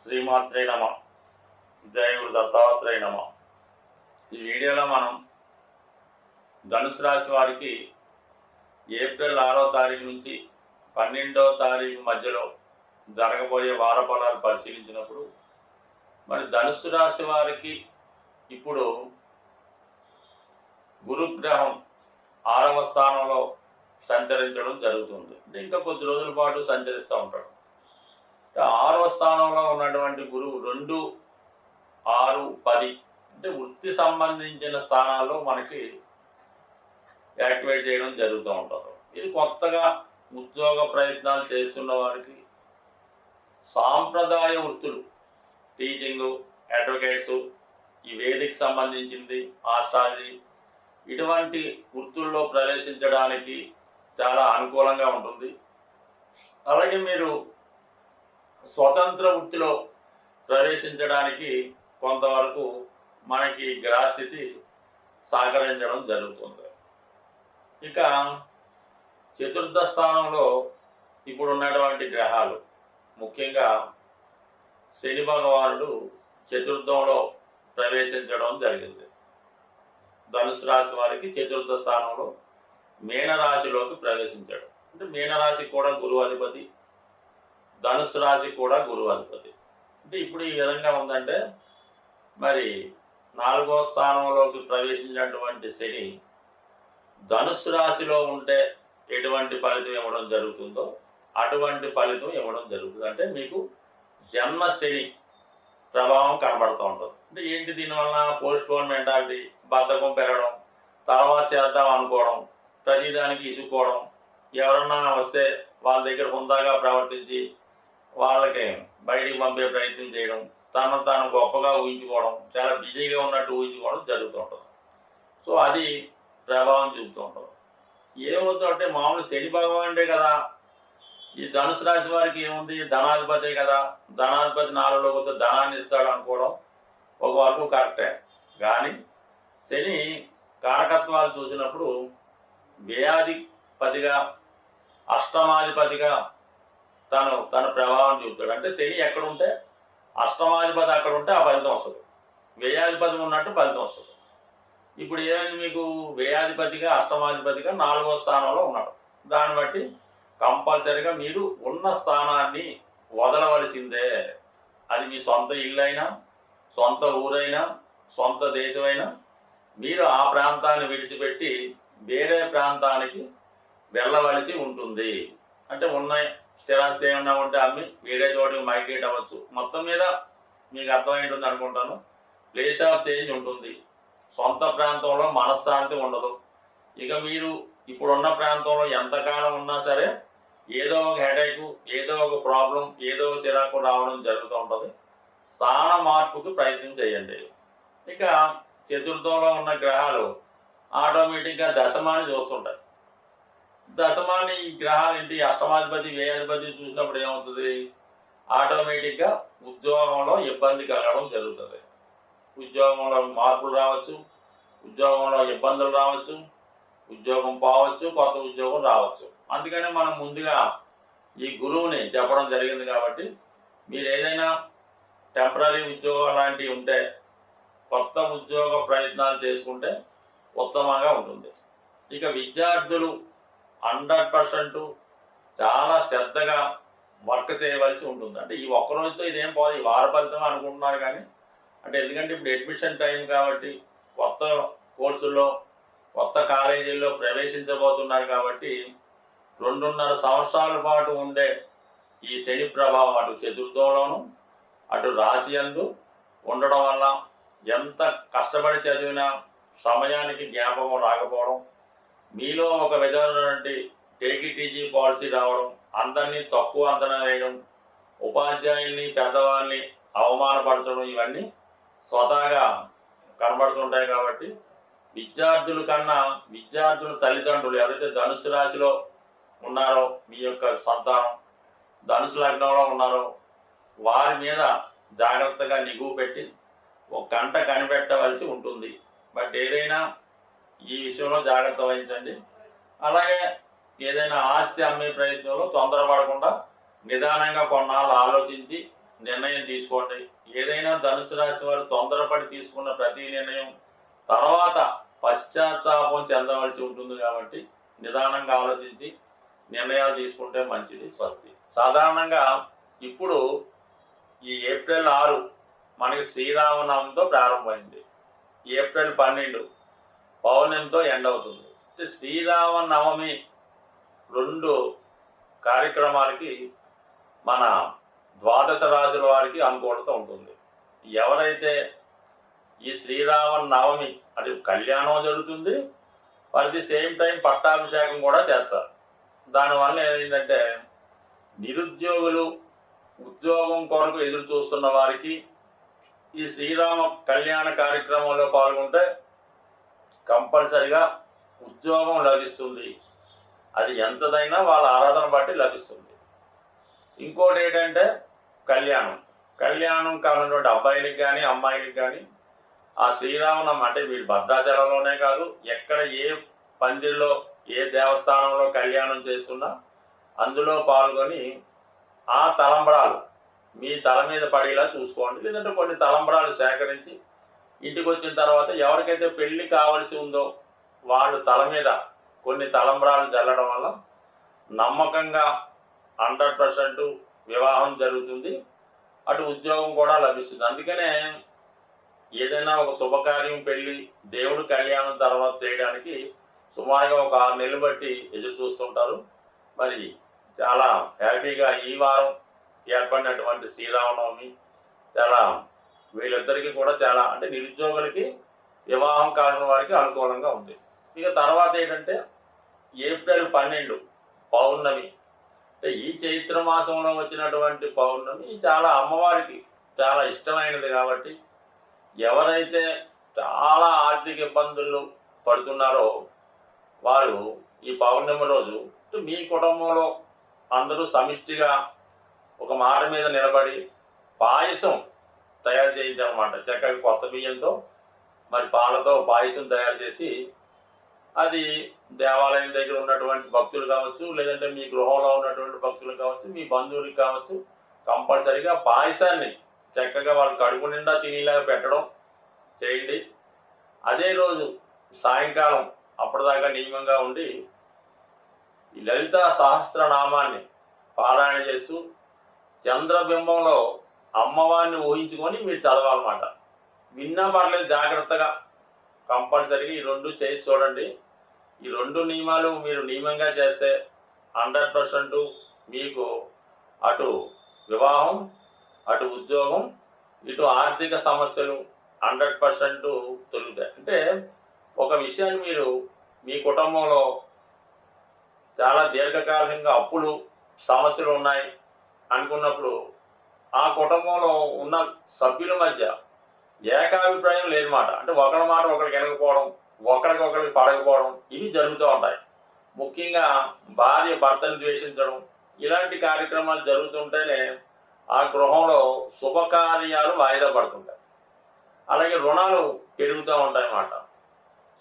శ్రీమాత్రే నమ. జయ గురు దత్తాత్రేయ నమ. ఈ వీడియోలో మనం ధనుసు రాశి వారికి ఏప్రిల్ 6వ తారీఖు నుంచి 12వ తారీఖు మధ్యలో జరగబోయే వార ఫలాలు పరిశీలించినప్పుడు మరి ధనుసు రాశి వారికి ఇప్పుడు గురుగ్రహం 6వ స్థానంలో సంచరించడం జరుగుతుంది. అంటే ఇంకా కొద్ది రోజుల పాటు సంచరిస్తూ ఉంటాడు. 6వ స్థానంలో ఉన్నటువంటి గురువు 2, 6, 10 అంటే వృత్తి సంబంధించిన స్థానాల్లో మనకి యాక్టివేట్ చేయడం జరుగుతూ ఉంటుంది. ఇది కొత్తగా ఉద్యోగ ప్రయత్నాలు చేస్తున్న వారికి, సాంప్రదాయ వృత్తులు, టీచింగు, అడ్వకేట్సు, ఈ వేదిక సంబంధించింది, ఆస్ట్రాలజీ, ఇటువంటి వృత్తుల్లో ప్రవేశించడానికి చాలా అనుకూలంగా ఉంటుంది. అలాగే మీరు స్వతంత్ర వృత్తిలో ప్రవేశించడానికి కొంతవరకు మనకి గ్రహస్థితి సహకరించడం జరుగుతుంది. ఇక చతుర్థ స్థానంలో ఇప్పుడు ఉన్నటువంటి గ్రహాలు, ముఖ్యంగా శని భగవానుడు చతుర్థంలో ప్రవేశించడం జరిగింది. ధనుసు రాశి వారికి చతుర్థ స్థానంలో మీనరాశిలోకి ప్రవేశించాడు. అంటే మీనరాశి కూడా గురువు అధిపతి, ధనుసు రాశి కూడా గురువు అధిపతి. అంటే ఇప్పుడు ఈ విధంగా ఉందంటే మరి 4వ స్థానంలోకి ప్రవేశించినటువంటి శని ధనుసు రాశిలో ఉంటే ఎటువంటి ఫలితం ఇవ్వడం జరుగుతుందో అటువంటి ఫలితం ఇవ్వడం జరుగుతుంది. అంటే మీకు జన్మ శని ప్రభావం కనబడుతూ ఉంటుంది. అంటే ఏంటి దీనివల్ల? పోస్ట్పోన్ మెంటాలిటీ, బద్ధకం పెరగడం, తర్వాత చేద్దాం అనుకోవడం, ప్రతిదానికి ఇసుక్కోవడం, ఎవరన్నా వస్తే వాళ్ళ దగ్గర హుందాగా ప్రవర్తించి వాళ్ళకి బయటికి పంపే ప్రయత్నం చేయడం, తను తాను గొప్పగా ఊహించుకోవడం, చాలా బిజీగా ఉన్నట్టు ఊహించుకోవడం జరుగుతూ ఉంటుంది. సో అది ప్రభావం చూపుతూ ఉంటుంది. ఏమవుతుందంటే మామూలు శని భగవానుడే కదా, ఈ ధనుసు రాశి వారికి ఏముంది, ధనాధిపతే కదా, ధనాధిపతి 4లోకి వస్తే ధనాన్ని ఇస్తాడు అనుకోవడం ఒక వరకు కరెక్టే. కానీ శని కారకత్వాలు చూసినప్పుడు వ్యయాధిపతిగా, అష్టమాధిపతిగా తన ప్రభావం చూపుతాడు. అంటే శని ఎక్కడుంటే అష్టమాధిపతి అక్కడ ఉంటే ఆ ఫలితం వస్తుంది, వ్యయాధిపతి ఉన్నట్టు ఫలితం వస్తుంది. ఇప్పుడు ఏమైంది, మీకు వ్యయాధిపతిగా, అష్టమాధిపతిగా 4వ స్థానంలో ఉన్నాడు. దాన్ని బట్టి కంపల్సరీగా మీరు ఉన్న స్థానాన్ని వదలవలసిందే. అది మీ సొంత ఇల్లు అయినా, సొంత ఊరైనా, సొంత దేశమైనా మీరు ఆ ప్రాంతాన్ని విడిచిపెట్టి వేరే ప్రాంతానికి వెళ్ళవలసి ఉంటుంది. అంటే ఉన్న స్థిరాస్తి ఏమన్నా ఉంటే అమ్మి వేరే చోటికి మైగ్రేట్ అవ్వచ్చు. మొత్తం మీద మీకు అర్థమైంటుంది అనుకుంటాను. ప్లేస్ ఆఫ్ చేంజ్ ఉంటుంది. సొంత ప్రాంతంలో మనశ్శాంతి ఉండదు. ఇక మీరు ఇప్పుడున్న ప్రాంతంలో ఎంతకాలం ఉన్నా సరే ఏదో ఒక హెడేకు, ఏదో ఒక ప్రాబ్లం, ఏదో ఒక చిరాకు రావడం జరుగుతూ ఉంటుంది. స్థాన మార్పుకు ప్రయత్నం చేయండి. ఇక చతుర్థంలో ఉన్న గ్రహాలు ఆటోమేటిక్గా దశమాన్ని చూస్తుంటాయి. దశమాన్ని ఈ గ్రహాలు ఏంటి, అష్టమాధిపతి, వ్యయాధిపతి చూసినప్పుడు ఏమవుతుంది, ఆటోమేటిక్గా ఉద్యోగంలో ఇబ్బంది కలగడం జరుగుతుంది. ఉద్యోగంలో మార్పులు రావచ్చు, ఉద్యోగంలో ఇబ్బందులు రావచ్చు, ఉద్యోగం పోవచ్చు, కొత్త ఉద్యోగం రావచ్చు. అందుకనే మనం ముందుగా ఈ గురువుని చెప్పడం జరిగింది. కాబట్టి మీరు ఏదైనా టెంపరీ ఉద్యోగం లాంటివి ఉంటే కొత్త ఉద్యోగ ప్రయత్నాలు చేసుకుంటే ఉత్తమంగా ఉంటుంది. ఇక విద్యార్థులు 100% చాలా శ్రద్ధగా వర్క్ చేయవలసి ఉంటుంది. అంటే ఈ ఒక్కరోజుతో ఇదేం పోదు, ఈ వార ఫలితం అనుకుంటున్నారు. కానీ అంటే ఎందుకంటే ఇప్పుడు అడ్మిషన్ టైం కాబట్టి కొత్త కోర్సుల్లో, కొత్త కాలేజీల్లో ప్రవేశించబోతున్నారు. కాబట్టి 2.5 సంవత్సరాల పాటు ఉండే ఈ శని ప్రభావం అటు చతుర్థంలోనూ అటు రాశి యందు ఉండడం వల్ల ఎంత కష్టపడి చదివినా సమయానికి జ్ఞాపకం రాకపోవడం, మీలో ఒక విధమైనటువంటి టేక్ ఇట్ ఈజీ పాలసీ రావడం, అందరినీ తక్కువ అంచనా వేయడం, ఉపాధ్యాయుల్ని, పెద్దవాళ్ళని అవమానపరచడం, ఇవన్నీ స్వతహాగా కనబడుతుంటాయి. కాబట్టి విద్యార్థుల కన్నా విద్యార్థుల తల్లిదండ్రులు ఎవరైతే ధనుసు రాశిలో ఉన్నారో, మీ యొక్క సంతానం ధనుసు లగ్నంలో ఉన్నారో వారి మీద జాగ్రత్తగా నిఘువు పెట్టి ఒక గంట కనిపెట్టవలసి ఉంటుంది. బట్ ఏదైనా ఈ విషయంలో జాగ్రత్త వహించండి. అలాగే ఏదైనా ఆస్తి అమ్మే ప్రయత్నంలో తొందరపడకుండా నిదానంగా కొన్నాళ్ళు ఆలోచించి నిర్ణయం తీసుకోండి. ఏదైనా ధనుసు రాశి వారు తొందరపడి తీసుకున్న ప్రతి నిర్ణయం తర్వాత పశ్చాత్తాపం చెందవలసి ఉంటుంది కాబట్టి నిదానంగా ఆలోచించి నిర్ణయాలు తీసుకుంటే మంచిది. స్వస్తి. సాధారణంగా ఇప్పుడు ఈ ఏప్రిల్ 6 మనకి శ్రీరామనవమితో ప్రారంభమైంది. ఏప్రిల్ 12 పౌర్ణమితో ఎండ్ అవుతుంది. శ్రీరామనవమి 2 కార్యక్రమాలకి మన ద్వాదశ రాశుల వారికి అనుకూలత ఉంటుంది. ఎవరైతే ఈ శ్రీరామనవమి అది కళ్యాణం జరుగుతుంది, అట్ ది సేమ్ టైం పట్టాభిషేకం కూడా చేస్తారు. దానివల్ల ఏమైందంటే నిరుద్యోగులు ఉద్యోగం కొరకు ఎదురు చూస్తున్న వారికి ఈ శ్రీరామ కళ్యాణ కార్యక్రమంలో పాల్గొంటే కంపల్సరిగా ఉద్యోగం లభిస్తుంది. అది ఎంతదైనా వాళ్ళ ఆరాధన బట్టి లభిస్తుంది. ఇంకోటి ఏంటంటే కళ్యాణం కావాలన్నటువంటి అబ్బాయిలకు కానీ అమ్మాయిలకు కానీ ఆ శ్రీరామనవమి అంటే వీళ్ళు భద్రాచలంలోనే కాదు, ఎక్కడ ఏ పందిరిలో ఏ దేవస్థానంలో కళ్యాణం చేస్తున్నా అందులో పాల్గొని ఆ తలంబరాలు మీ తల మీద పడేలా చూసుకోండి. లేదంటే కొన్ని తలంబరాలు సేకరించి ఇంటికి వచ్చిన తర్వాత ఎవరికైతే పెళ్లి కావాల్సి ఉందో వాళ్ళు తల మీద కొన్ని తలంబరాలు జల్లడం వల్ల నమ్మకంగా 100% వివాహం జరుగుతుంది, అటు ఉద్యోగం కూడా లభిస్తుంది. అందుకనే ఏదైనా ఒక శుభకార్యం పెళ్ళి దేవుడు కళ్యాణం తర్వాత చేయడానికి సుమారుగా ఒక 6 నెలలు బట్టి ఎదురు చూస్తుంటారు. మరి చాలా హ్యాపీగా ఈ వారం ఏర్పడినటువంటి శ్రీరామనవమి చాలా వీళ్ళిద్దరికీ కూడా చాలా అంటే నిరుద్యోగులకి వివాహం కాని వారికి అనుకూలంగా ఉంది. ఇక తర్వాత ఏంటంటే ఏప్రిల్ 12 పౌర్ణమి. అంటే ఈ చైత్ర మాసంలో వచ్చినటువంటి పౌర్ణమి చాలా అమ్మవారికి చాలా ఇష్టమైనది కాబట్టి ఎవరైతే చాలా ఆర్థిక ఇబ్బందులు పడుతున్నారో వారు ఈ పౌర్ణమి రోజు మీ కుటుంబంలో అందరూ సమిష్టిగా ఒక మాట మీద నిలబడి పాయసం తయారు చేయించాలన్నమాట. చక్కగా కొత్త బియ్యంతో మరి పాలతో పాయసం తయారు చేసి అది దేవాలయం దగ్గర ఉన్నటువంటి భక్తులు కావచ్చు, లేదంటే మీ గృహంలో ఉన్నటువంటి భక్తులు కావచ్చు, మీ బంధువులకు కావచ్చు, కంపల్సరీగా పాయసాన్ని చక్కగా వాళ్ళు కడుపు నిండా తినేలాగా పెట్టడం చేయండి. అదే రోజు సాయంకాలం అప్పటిదాకా నియమంగా ఉండి ఈ లలిత సహస్రనామాన్ని పారాయణ చేస్తూ చంద్రబింబంలో అమ్మవారిని ఊహించుకొని మీరు చదవాలన్నమాట. విన్నా పర్లేదు, జాగ్రత్తగా కంపల్సరీగా ఈ 2 చేసి చూడండి. ఈ 2 నియమాలు మీరు నియమంగా చేస్తే 100% మీకు అటు వివాహం, అటు ఉద్యోగం, ఇటు ఆర్థిక సమస్యలు 100% తొలుగుతాయి. అంటే ఒక విషయాన్ని మీరు మీ కుటుంబంలో చాలా దీర్ఘకాలికంగా అప్పులు సమస్యలు ఉన్నాయి అనుకున్నప్పుడు ఆ కుటుంబంలో ఉన్న సభ్యుల మధ్య ఏకాభిప్రాయం లేదన్నమాట. అంటే ఒకరి మాట ఒకరికి వెనకపోవడం, ఒకరికొకరికి పడకపోవడం ఇవి జరుగుతూ ఉంటాయి. ముఖ్యంగా భార్య భర్తను ద్వేషించడం ఇలాంటి కార్యక్రమాలు జరుగుతుంటేనే ఆ గృహంలో శుభకార్యాలు వాయిదా పడుతుంటాయి. అలాగే రుణాలు పెరుగుతూ ఉంటాయి అన్నమాట.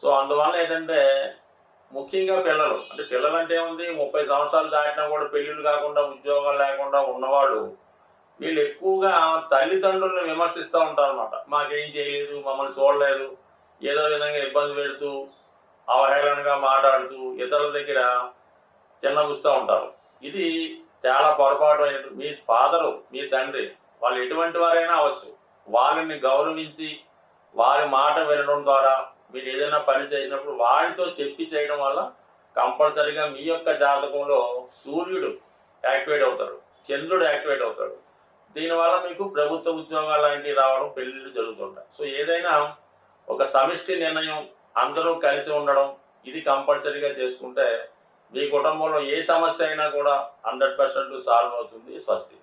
సో అందువల్ల ఏంటంటే ముఖ్యంగా పిల్లలు అంటే ఏముంది, 30 సంవత్సరాలు దాటినా కూడా పెళ్ళిళ్ళు కాకుండా ఉద్యోగాలు లేకుండా ఉన్నవాళ్ళు వీళ్ళు ఎక్కువగా తల్లిదండ్రులను విమర్శిస్తూ ఉంటారు అన్నమాట. మాకేం చేయలేదు, మమ్మల్ని చూడలేదు, ఏదో విధంగా ఇబ్బంది పెడుతూ అవహేళనగా మాట్లాడుతూ ఇతరుల దగ్గర చిన్నగుస్తూ ఉంటారు. ఇది చాలా పొరపాటు అయినట్టు. మీ ఫాదరు, మీ తండ్రి వాళ్ళు ఎటువంటి వారైనా అవ్వచ్చు, వాళ్ళని గౌరవించి వారి మాట వినడం ద్వారా మీరు ఏదైనా పని చేసినప్పుడు వారితో చెప్పి చేయడం వల్ల కంపల్సరీగా మీ యొక్క జాతకంలో సూర్యుడు యాక్టివేట్ అవుతాడు, చంద్రుడు యాక్టివేట్ అవుతాడు. దీనివల్ల మీకు ప్రభుత్వ ఉద్యోగాలు లాంటివి రావడం, పెళ్ళిళ్ళు జరుగుతుంటాయి. సో ఏదైనా ఒక సమిష్టి నిర్ణయం అందరూ కలిసి ఉండడం ఇది కంపల్సరీగా చేసుకుంటే మీ కుటుంబంలో ఏ సమస్య అయినా కూడా 100% సాల్వ్ అవుతుంది. స్వస్తి.